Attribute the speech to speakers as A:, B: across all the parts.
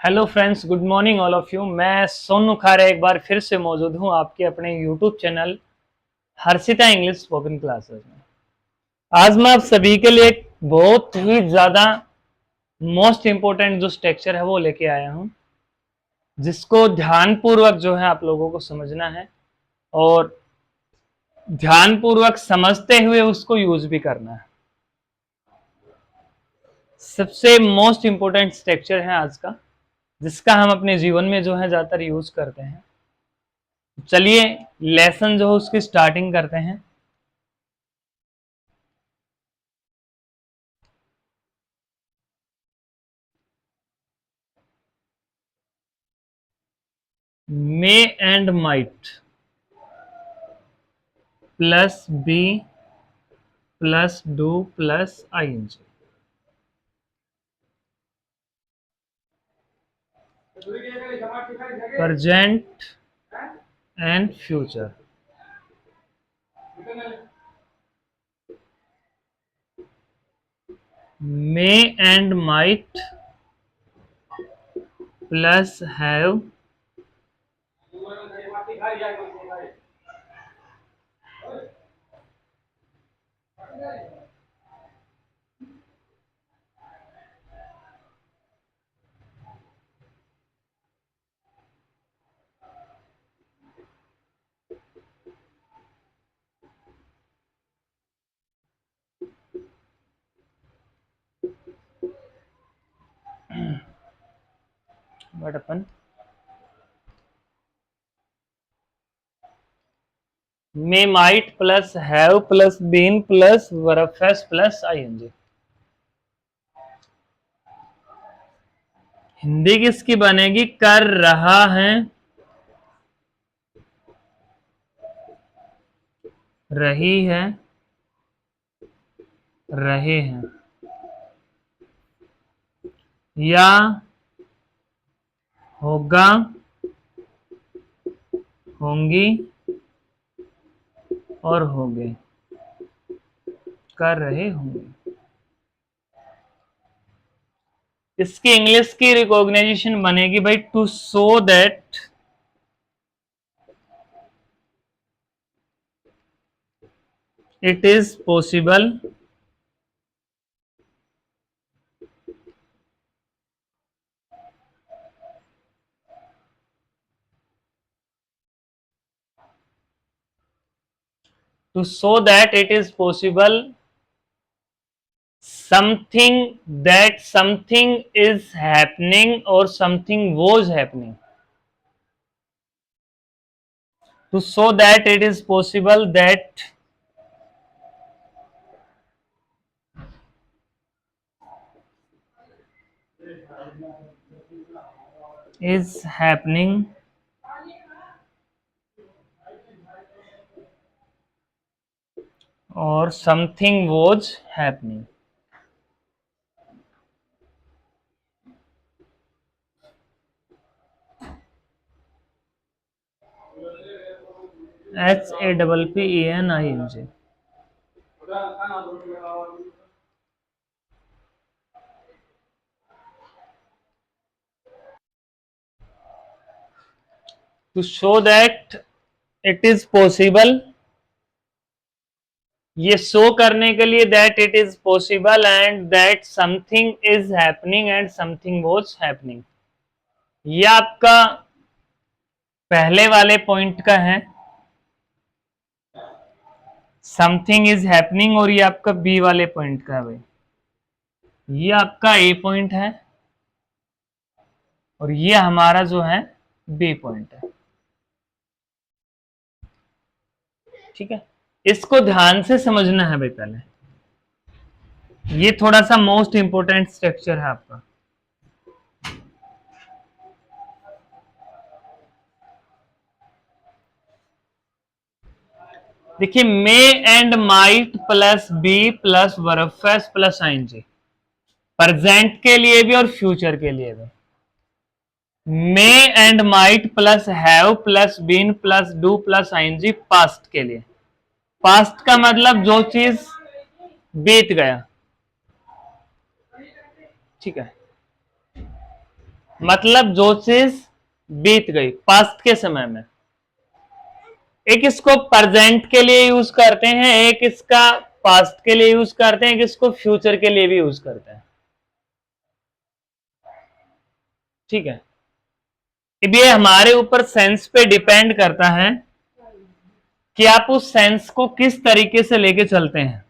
A: Hello friends, good morning all of you. मैं सोनू खारे एक बार फिर से मौजूद हूं आपके अपने YouTube channel Harshita English spoken classes में। आज मैं आप सभी के लिए एक बहुत ही ज़्यादा मोस्ट इम्पोर्टेंट जो स्ट्रक्चर है वो लेके आया हूं, जिसको ध्यानपूर्वक जो है आप लोगों को समझना है और ध्यानपूर्वक समझते हुए उसको यूज भी करना है। सबसे मोस्ट इम्पोर्टेंट स्ट्रक्चर है आज का, जिसका हम अपने जीवन में जो है ज़्यादातर यूज करते हैं। चलिए लेसन जो है उसकी स्टार्टिंग करते हैं। May and might plus be plus do plus ING. Present and future. May and might plus have what अपन may might plus have plus been plus verb plus ING. Hindi किसकी बनेगी? कर रहा है, रही है, रहे हैं, या होगा, होंगी और होंगे, कर रहे होंगे। इसकी इंग्लिश की रिकॉग्नाइजेशन बनेगी भाई, to show that it is possible to show that it is possible something, that something is happening or something was happening. To show that it is possible that is happening or something was happening. HAPPENING. To show that it is possible, ये show करने के लिए that it is possible and that something is happening and something was happening. ये आपका पहले वाले point का है, समथिंग इज हैपनिंग, और ये आपका बी वाले पॉइंट का है भाई। ये आपका ए पॉइंट है और ये हमारा जो है बी पॉइंट है। ठीक है, इसको ध्यान से समझना है भाई। पहले ये थोड़ा सा मोस्ट इंपोर्टेंट स्ट्रक्चर है आपका। देखिए, may and might plus be plus verb plus ING, present के लिए भी और फ्यूचर के लिए भी। May and might plus have plus been plus do plus ING past के लिए। पास्ट का मतलब जो चीज बीत गया। ठीक है, मतलब जो चीज बीत गई पास्ट के समय में। एक इसको प्रेजेंट के लिए यूज करते हैं, एक इसका पास्ट के लिए यूज करते हैं, एक इसको फ्यूचर के लिए भी यूज करते हैं। ठीक है, अब ये हमारे ऊपर सेंस पे डिपेंड करता है कि आप उस सेंस को किस तरीके से लेके चलते हैं।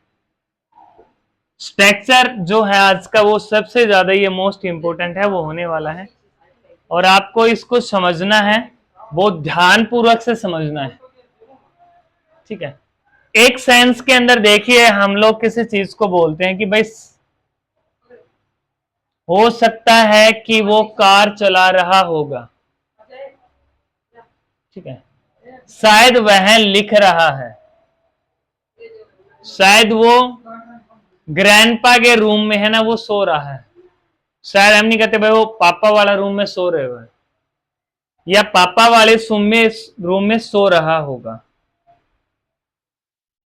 A: स्ट्रक्चर जो है आज का वो सबसे ज्यादा ये मोस्ट इंपोर्टेंट है, वो होने वाला है और आपको इसको समझना है, बहुत ध्यान पूर्वक से समझना है। ठीक है, एक सेंस के अंदर देखिए हम लोग किसी चीज को बोलते हैं कि भाई हो सकता है कि वो कार चला रहा होगा। ठीक है, शायद वह लिख रहा है, शायद वो ग्रैंडपा के रूम में है ना, वो सो रहा है। शायद हम नहीं कहते भाई वो पापा वाला रूम में सो रहे हुए, या पापा वाले रूम में सो रहा होगा।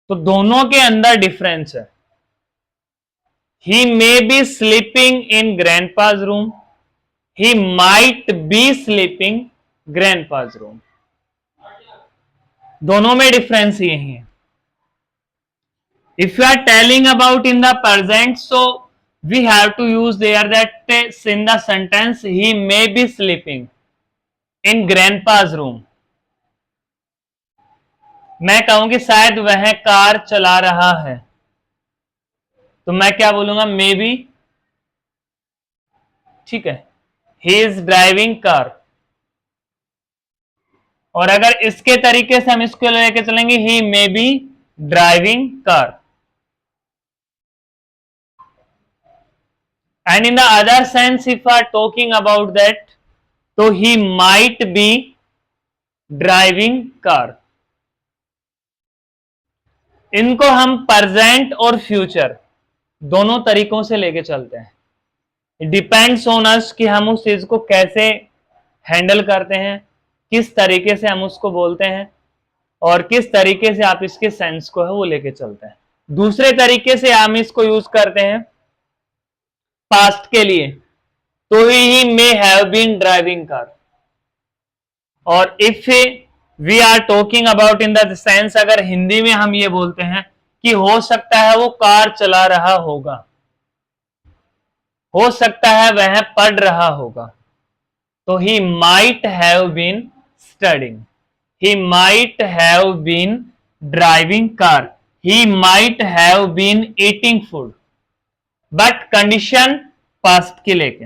A: तो दोनों के अंदर डिफरेंस है। He may be sleeping in grandpa's room, he might be sleeping grandpa's room. दोनों में डिफरेंस यही है। If you are telling about in the present, so we have to use there that in the sentence he may be sleeping in grandpa's room. मैं कहूंगी शायद वह car चला रहा है, तो मैं क्या बोलूंगा, मे बी। ठीक है, ही इज ड्राइविंग कार। और अगर इसके तरीके से हम इसको लेके चलेंगे, he may be driving car. And in the other sense, if we are talking about that, तो he might be driving car. इनको हम प्रेजेंट और फ्यूचर दोनों तरीकों से लेके चलते हैं। इट डिपेंड्स ऑन अस कि हम उस चीज को कैसे हैंडल करते हैं, किस तरीके से हम उसको बोलते हैं और किस तरीके से आप इसके सेंस को है वो लेके चलते हैं। दूसरे तरीके से हम इसको यूज करते हैं पास्ट के लिए, तो he may have been driving car. और if we are talking about in the sense, अगर हिंदी में हम ये बोलते हैं कि हो सकता है वो कार चला रहा होगा, हो सकता है वह पढ़ रहा होगा, तो he might have been studying, he might have been driving car, he might have been eating food. But condition past की लेके,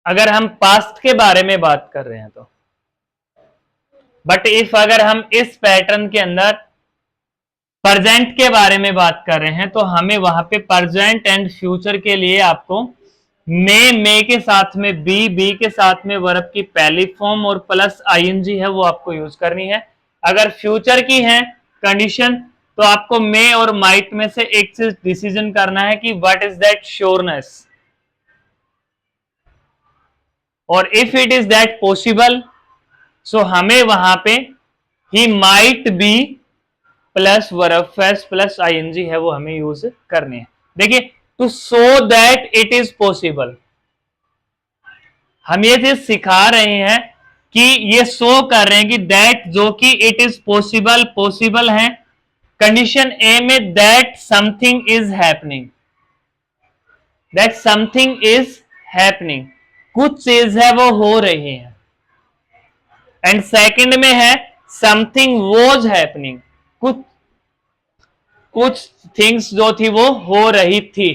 A: अगर हम पास्ट के बारे में बात कर रहे हैं तो, बट इफ अगर हम इस पैटर्न के अंदर प्रेजेंट के बारे में बात कर रहे हैं, तो हमें वहां पे प्रेजेंट एंड फ्यूचर के लिए आपको मे के साथ में बी के साथ में वर्ब की पहली फॉर्म और प्लस आईएनजी है वो आपको यूज करनी है। अगर फ्यूचर की है कंडीशन, तो आपको मे और माइट में से एक चीज डिसीजन करना है कि व्हाट इज दैट श्योरनेस, और if it is that possible, so हमें वहां पे he might be plus verb phrase plus ING है वो हमें यूज करनी है। देखिए, to so that it is possible, हम ये चीज सिखा रहे हैं कि ये शो कर रहे हैं कि दैट जो कि इट इज पॉसिबल, पॉसिबल है। कंडीशन ए में that something is happening, that something is happening, कुछ चीज है वो हो रही है। एंड सेकंड में है समथिंग वॉज हैपनिंग, कुछ थिंग्स जो थी वो हो रही थी।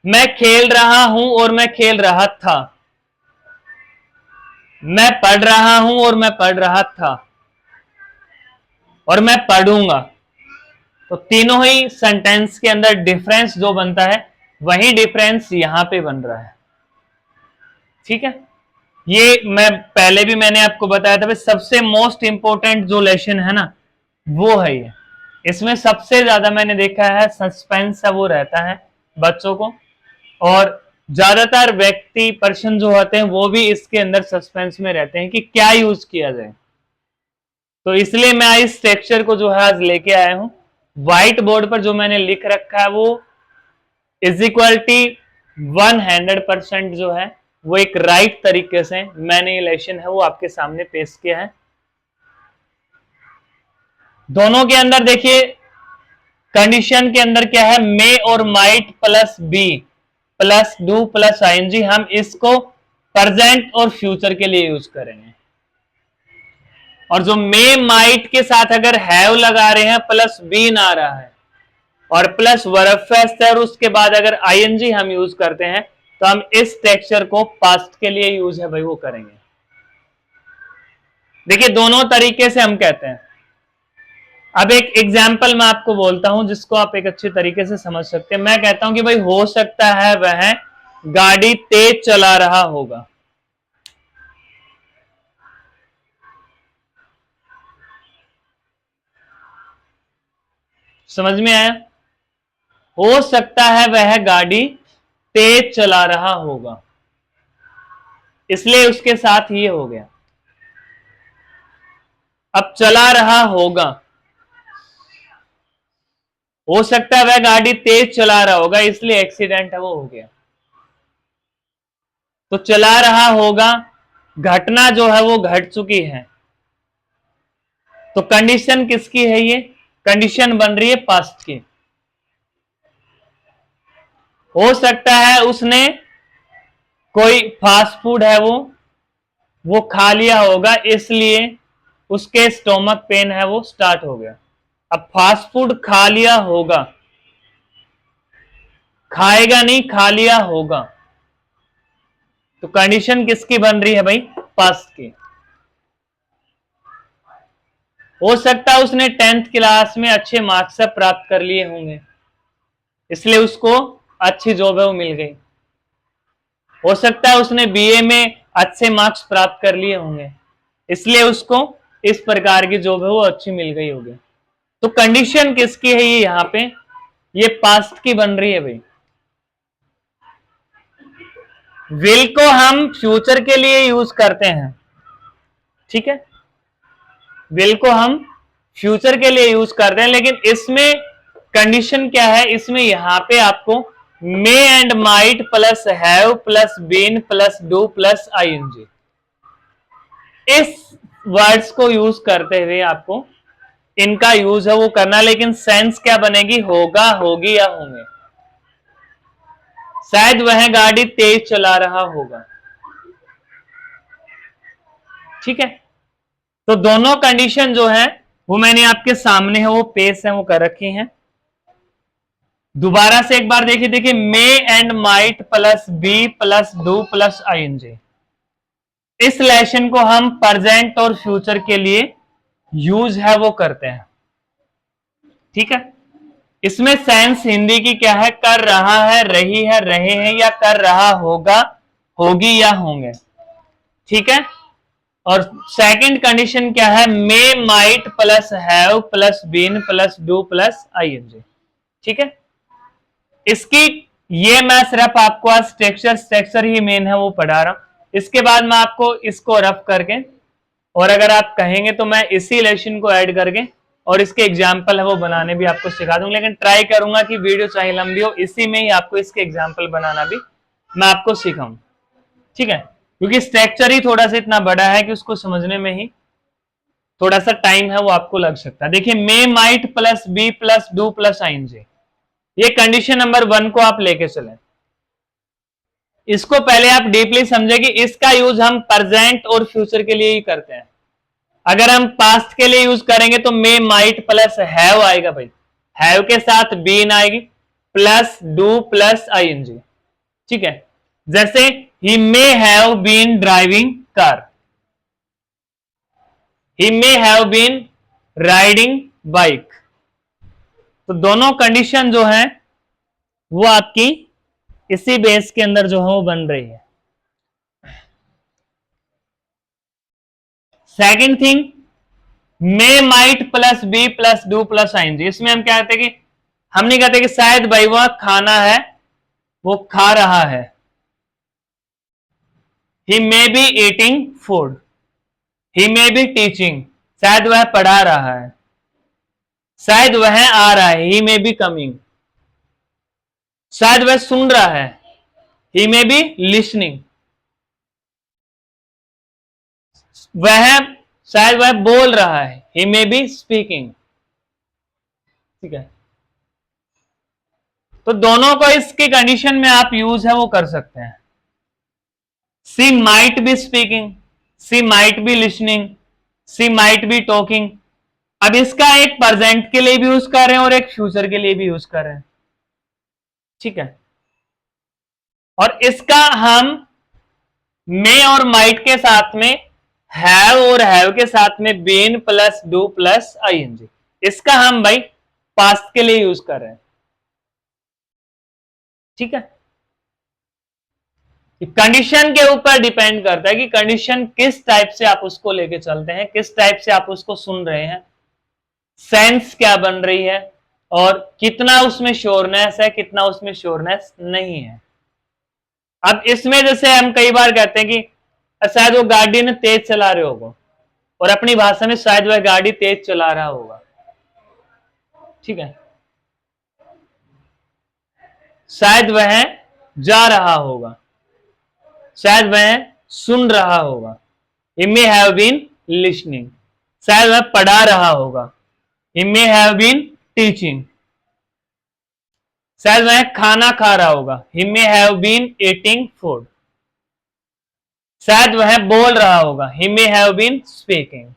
A: मैं खेल रहा हूं और मैं खेल रहा था, मैं पढ़ रहा हूं और मैं पढ़ रहा था, और मैं पढ़ूंगा। तो तीनों ही सेंटेंस के अंदर डिफरेंस जो बनता है वही डिफरेंस यहां पे बन रहा है। ठीक है, ये मैं पहले भी मैंने आपको बताया था, सबसे मोस्ट इंपॉर्टेंट जो लेसन है ना वो है ये। इसमें सबसे ज्यादा मैंने देखा है सस्पेंस है वो रहता है बच्चों को, और ज्यादातर व्यक्ति पर्सन जो होते हैं वो भी इसके अंदर सस्पेंस में रहते हैं कि क्या यूज किया जाए। तो इसलिए मैं इस स्ट्रक्चर को जो है आज लेके आया हूं। व्हाइट बोर्ड पर जो मैंने लिख रखा है वो इज इक्वलिटी 100% जो है वो एक राइट तरीके से मैंने इलेक्शन है वो आपके सामने पेश किया है। दोनों के अंदर देखिए कंडीशन के अंदर क्या है, मे और might plus be plus do plus I N G, हम इसको प्रेजेंट और फ्यूचर के लिए यूज करेंगे। और जो मे माइट के साथ अगर हैव लगा रहे हैं प्लस बीन आ रहा है और प्लस वर्ब फेस्ट है और उसके बाद अगर आईएनजी हम यूज करते हैं तो हम इस टेक्सचर को पास्ट के लिए यूज है भाई वो करेंगे। देखिए दोनों तरीके से हम कहते हैं। अब एक एग्जाम्पल मैं आपको बोलता हूं जिसको आप एक अच्छे तरीके से समझ सकते हैं। मैं कहता हूं कि भाई हो सकता है वह गाड़ी तेज चला रहा होगा। समझ में आया? हो सकता है वह गाड़ी तेज चला रहा होगा, इसलिए उसके साथ ये हो गया। अब चला रहा होगा, हो सकता है वह गाड़ी तेज चला रहा होगा इसलिए एक्सीडेंट है वो हो गया। तो चला रहा होगा, घटना जो है वो घट चुकी है, तो कंडीशन किसकी है? ये कंडीशन बन रही है पास्ट की। हो सकता है उसने कोई फास्ट फूड है वो खा लिया होगा इसलिए उसके स्टोमक पेन है वो स्टार्ट हो गया। अब फास्ट फूड खा लिया होगा, खाएगा नहीं, खा लिया होगा, तो कंडीशन किसकी बन रही है भाई? पास्ट की। हो सकता है उसने 10th क्लास में अच्छे मार्क्स प्राप्त कर लिए होंगे इसलिए उसको अच्छी जॉब है वो मिल गई। हो सकता है उसने बीए में अच्छे मार्क्स प्राप्त कर लिए होंगे इसलिए उसको इस प्रकार की जॉब है वो अच्छी मिल गई होगी। तो कंडीशन किसकी है ये यहां पे? ये पास्ट की बन रही है भाई। विल को हम फ्यूचर के लिए यूज करते हैं, ठीक है, विल को हम फ्यूचर के लिए यूज करते हैं, लेकिन इसमें कंडीशन क्या है? इसमें यहां पे आपको may and might plus have plus been plus do plus ING इस वर्ड्स को यूज करते हुए आपको इनका यूज है वो करना, लेकिन सेंस क्या बनेगी? होगा, होगी या होंगे। शायद वह गाड़ी तेज चला रहा होगा, ठीक है। तो दोनों कंडीशन जो है वो मैंने आपके सामने है वो पेश है वो कर रखी हैं। दोबारा से एक बार देखिए, देखिए may and might plus be plus do plus ING, इस लेशन को हम प्रेजेंट और फ्यूचर के लिए यूज है वो करते हैं, ठीक है। इसमें सेंस हिंदी की क्या है? कर रहा है, रही है, रहे हैं, या कर रहा होगा, होगी या होंगे, ठीक है। और सेकंड कंडीशन क्या है? May might plus have plus been plus do plus I N G, ठीक है। इसकी ये मैं सिर्फ आपको आज स्ट्रक्चर ही मेन है वो पढ़ा रहा हूं। इसके बाद मैं आपको इसको रफ करके और अगर आप कहेंगे तो मैं इसी लेसन को ऐड करके और इसके एग्जाम्पल है वो बनाने भी आपको सिखा दूंगा, लेकिन ट्राई करूंगा कि वीडियो चाहे लंबी हो इसी में ही आपको इसके एग्जाम्पल बनाना भी मैं आपको सिखाऊं, ठीक है। क्योंकि स्ट्रक्चर ही थोड़ा सा इतना बड़ा है कि उसको समझने में ही थोड़ा सा टाइम है वो आपको लग सकता है। देखिए may might plus be plus do plus I N G, ये कंडीशन नंबर 1 को आप लेके चले। इसको पहले आप डीपली समझे कि इसका यूज हम प्रेजेंट और फ्यूचर के लिए ही करते हैं। अगर हम पास्ट के लिए यूज करेंगे तो मे माइट प्लस हैव आएगा भाई, हैव के साथ बीन आएगी प्लस डू प्लस आईएनजी, ठीक है। जैसे he may have been driving car, he may have been riding bike. तो दोनों कंडीशन जो है वो आपकी इसी बेस के अंदर जो है वो बन रही है। Second thing, may might plus be plus do plus I N G, इसमें हम क्या कहते हैं कि हम नहीं कहते कि शायद भाई वह खाना है वो खा रहा है, he may be eating food, he may be teaching, शायद वह पढ़ा रहा है, शायद वह आ रहा है, ही मे बी कमिंग। शायद वह सुन रहा है, ही मे बी लिसनिंग। वह शायद वह बोल रहा है, ही मे बी स्पीकिंग। ठीक है, तो दोनों को इसकी कंडीशन में आप यूज है वो कर सकते हैं। She might be speaking, she might be listening, she might be talking. अब इसका एक प्रेजेंट के लिए भी यूज कर रहे हैं और एक फ्यूचर के लिए भी यूज कर रहे हैं। ठीक है, और इसका हम मे और माइट के साथ में हैव और हैव के साथ में been plus do plus I N G, इसका हम भाई पास्ट के लिए यूज कर रहे हैं। ठीक है, कंडीशन के ऊपर डिपेंड करता है कि कंडीशन किस टाइप से आप उसको लेके चलते हैं, किस टाइप से आप उसको सुन रहे हैं, सेंस क्या बन रही है, और कितना उसमें श्योरनेस है, कितना उसमें श्योरनेस नहीं है। अब इसमें जैसे हम कई बार कहते हैं कि शायद वो गाड़ी ने तेज चला रहे होगा, और अपनी भाषा में शायद वह गाड़ी तेज चला रहा होगा। ठीक है, शायद वह जा रहा होगा, शायद वह सुन रहा होगा, he may have been listening। शायद वह पढ़ा रहा होगा, he may have been teaching। शायद वह खाना खा रहा होगा, he may have been eating food। शायद वह बोल रहा होगा, he may have been speaking।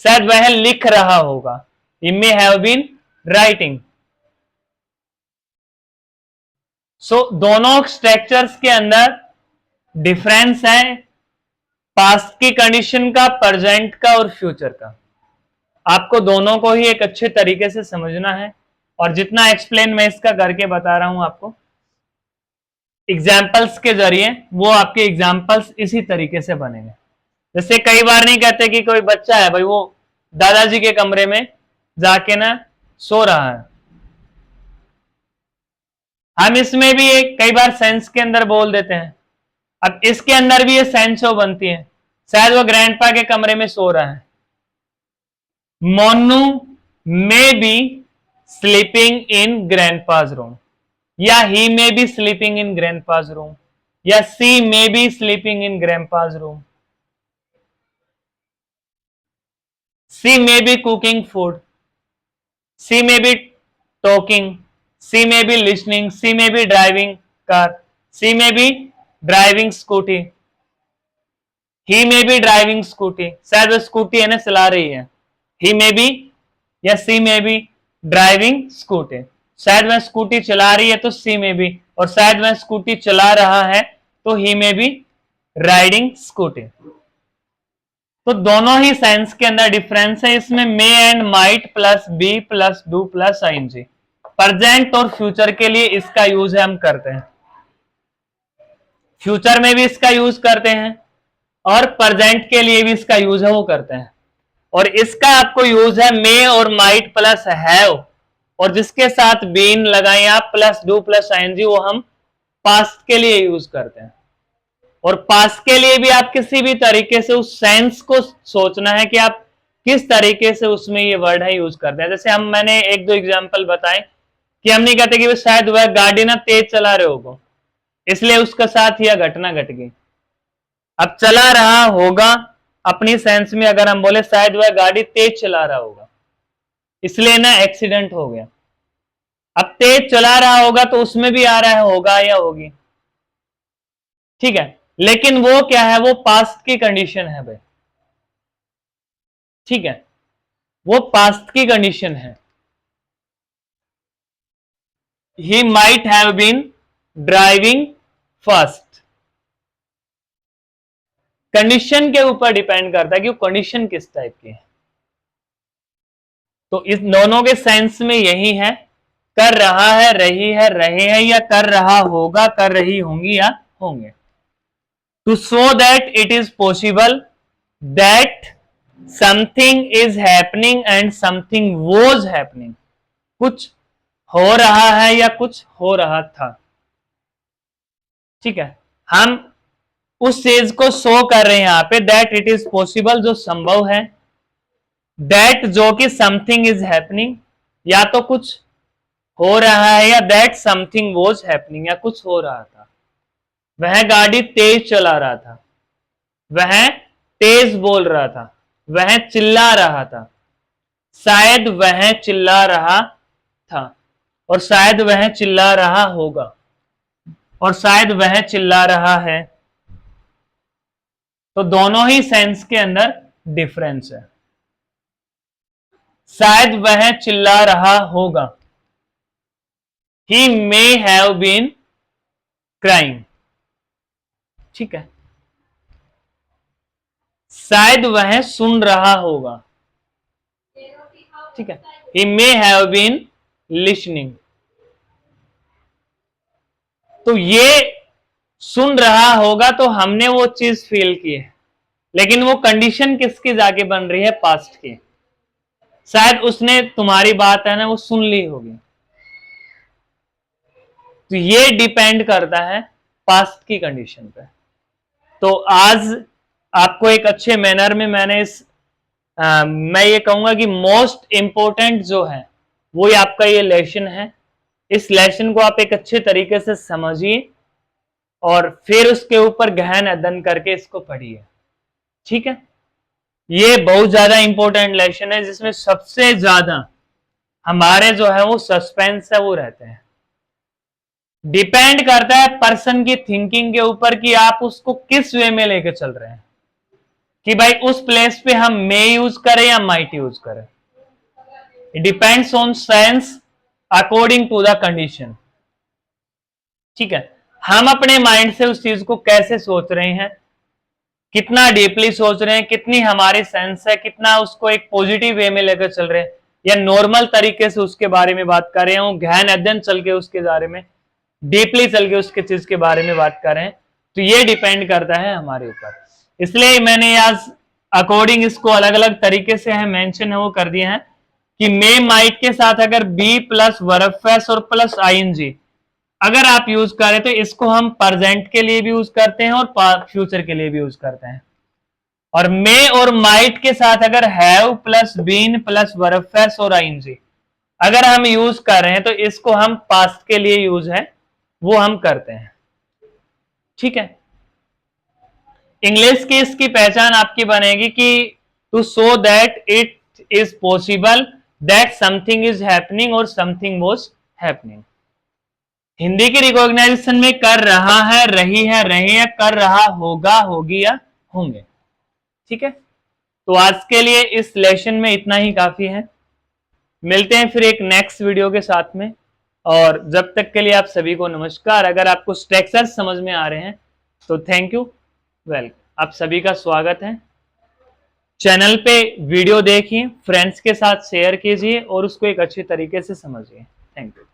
A: शायद वह लिख रहा होगा, he may have been writing। सो दोनों स्ट्रक्चर्स के अंदर डिफरेंस है, पास्ट की कंडीशन का, प्रेजेंट का और फ्यूचर का। आपको दोनों को ही एक अच्छे तरीके से समझना है, और जितना एक्सप्लेन मैं इसका करके बता रहा हूं आपको एग्जाम्पल्स के जरिए, वो आपके एग्जाम्पल्स इसी तरीके से बनेंगे। जैसे कई बार नहीं कहते कि कोई बच्चा है भाई, वो दादाजी के कमरे में जाके ना सो रहा है। हम इसमें भी एक कई बार सेंस के अंदर बोल देते हैं। अब इसके अंदर भी ये सेंस हो बनती है, शायद वो ग्रैंडपा के कमरे में सो रहा है। Monu may be sleeping in grandpa's room, या he may be sleeping in grandpa's room, या she may be sleeping in grandpa's room. She may be cooking food, she may be talking, she may be listening, she may be driving car, she may be driving scooty, he may be driving scooty. शायद वो scooty है ना चला रही है, he may B या she may be driving scooty. शायद वह स्कूटी चला रही है तो सी में भी, और शायद वह स्कूटी चला रहा है तो ही में भी राइडिंग स्कूटी। तो दोनों ही सेंस के अंदर डिफरेंस है। इसमें may and might plus be plus do plus ING, present और फ्यूचर के लिए इसका यूज है हम करते हैं। फ्यूचर में भी इसका यूज करते हैं और प्रेजेंट के लिए भी इसका यूज है वो करते हैं। और इसका आपको यूज है मे और माइट प्लस हैव, और जिसके साथ बीन लगाएं आप प्लस डू प्लस आईएनजी, वो हम पास्ट के लिए यूज करते हैं। और पास्ट के लिए भी आप किसी भी तरीके से उस सेंस को सोचना है कि आप किस तरीके से उसमें ये वर्ड है यूज करते हैं। जैसे मैंने एक दो एग्जांपल बताए कि हम नहीं कहते कि शायद वह गाड़ी ना तेज चला रहे होगा, इसलिए उसके साथ यह घटना घट गई। अब चला रहा होगा अपनी सेंस में अगर हम बोले शायद वह गाड़ी तेज चला रहा होगा, इसलिए ना एक्सीडेंट हो गया। अब तेज चला रहा होगा तो उसमें भी आ रहा है होगा या होगी। ठीक है, लेकिन वो क्या है, वो पास्ट की कंडीशन है भाई। ठीक है, वो पास्ट की कंडीशन है। He might have been driving fast. Condition के ऊपर डिपेंड करता है कि वो कंडीशन किस टाइप की है। तो इस दोनों के सेंस में यही है, कर रहा है, रही है, रहे हैं, या कर रहा होगा, कर रही होंगी या होंगे। To show that it is possible that something is happening and something was happening, कुछ हो रहा है या कुछ हो रहा था। ठीक है, हम उस चीज को शो कर रहे हैं यहां पे दैट इट इज पॉसिबल, जो संभव है, दैट जो कि समथिंग इज हैपनिंग, या तो कुछ हो रहा है, या दैट समथिंग वॉज हैपनिंग, या कुछ हो रहा था। वह गाड़ी तेज चला रहा था, वह तेज बोल रहा था, वह चिल्ला रहा था, शायद वह चिल्ला रहा था, और शायद वह चिल्ला रहा होगा, और शायद वह चिल्ला रहा है। तो दोनों ही सेंस के अंदर डिफरेंस है। शायद वह चिल्ला रहा होगा, ही मे हैव बीन क्राइंग, ठीक है। शायद वह सुन रहा होगा, ठीक है, he may have been listening. तो ये सुन रहा होगा तो हमने वो चीज फील की है, लेकिन वो कंडीशन किसकी जाके बन रही है, पास्ट की। शायद उसने तुम्हारी बात है ना वो सुन ली होगी। तो ये डिपेंड करता है पास्ट की कंडीशन पे। तो आज आपको एक अच्छे मैनर में मैंने मैं ये कहूंगा कि मोस्ट इंपॉर्टेंट जो है वो ही आपका ये लेसन है। इस लेसन को आप एक अच्छे तरीके से समझिए और फिर उसके ऊपर गहन अध्ययन करके इसको पढ़िए, ठीक है। ये बहुत ज्यादा इंपॉर्टेंट लेसन है जिसमें सबसे ज्यादा हमारे जो है वो सस्पेंस है वो रहते हैं। डिपेंड करता है पर्सन की थिंकिंग के ऊपर कि आप उसको किस वे में लेके चल रहे हैं, कि भाई उस प्लेस पे हम मे यूज करें या माइट यूज करें। It depends on sense according to the condition, ठीक है। हम अपने माइंड से उस चीज को कैसे सोच रहे हैं, कितना डीपली सोच रहे हैं, कितनी हमारी सेंस है, कितना उसको एक पॉजिटिव वे में लेकर चल रहे हैं, या नॉर्मल तरीके से उसके बारे में बात कर रहे हैं, गहन अध्ययन चल के उसके बारे में डीपली चल के उसके चीज के बारे में बात कर रहे हैं। तो ये डिपेंड करता है हमारे ऊपर। इसलिए मैंने आज अकॉर्डिंग इसको अलग अलग तरीके से है मेंशन है वो कर दिए हैं कि मे माइट के साथ अगर बी प्लस वर्ब और प्लस आईएनजी अगर आप यूज करें तो इसको हम प्रेजेंट के लिए भी यूज करते हैं और फ्यूचर के लिए भी यूज करते हैं। और मे और माइट के साथ अगर have plus been plus verb और आईएनजी अगर हम यूज कर रहे हैं तो इसको हम पास्ट के लिए यूज है वो हम करते हैं, ठीक है। इंग्लिश की इसकी पहचान आपकी बनेगी कि to show that it is possible that something is happening और समथिंग वाज हैपनिंग। हिंदी की रिकॉग्नाइजेशन में कर रहा है, रही है, रहे हैं, कर रहा होगा, होगी या होंगे, ठीक है। तो आज के लिए इस लेसन में इतना ही काफी है। मिलते हैं फिर एक नेक्स्ट वीडियो के साथ में, और जब तक के लिए आप सभी को नमस्कार। अगर आपको स्ट्रक्चर समझ में आ रहे हैं तो थैंक यू, वेलकम, आप सभी का स्वागत है। चैनल पे वीडियो देखिए, फ्रेंड्स के साथ शेयर कीजिए और उसको एक अच्छे तरीके से समझिए। Thank you.